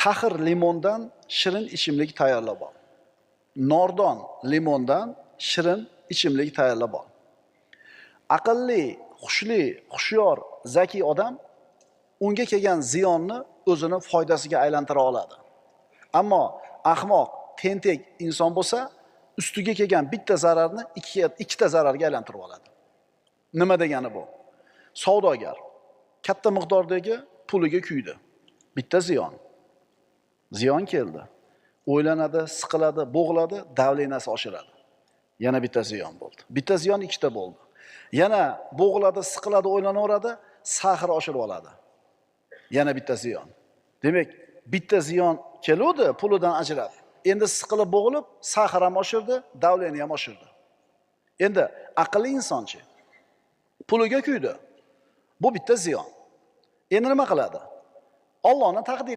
Taxir limondan shirin ichimlik tayyorlab ol. Nordon limondan shirin ichimlik tayyorlab ol. Aqlli, xushli, xushyor, zaki odam unga kelgan ziyonni o'zini foydasiga aylantira oladi. Ammo ahmoq, tentek inson bo'lsa, ustiga kelgan bitta zararni ikkita zararga aylantirib oladi. Nima degani bu? Savdogar katta miqdordagi puliga kuydi. Bitta ziyon. Ziyon keldi. O'ylanadi, siqiladi, bo'g'iladi, davlenasi oshiradi. Yana bitta ziyon bo'ldi. Bitta ziyon ikkita bo'ldi. Yana bo'g'iladi, siqiladi, o'ylanaveradi, sahri oshirib oladi. Yana bitta ziyon. Demak, bitta ziyon keluvdi pulidan ajrab. Endi siqilib bo'g'ilib, sahri ham oshirdi, davleni ham oshirdi. Endi aqlli insonchi puliga kuydi. Bu bitta ziyon. Endi nima qiladi? Allohning taqdiri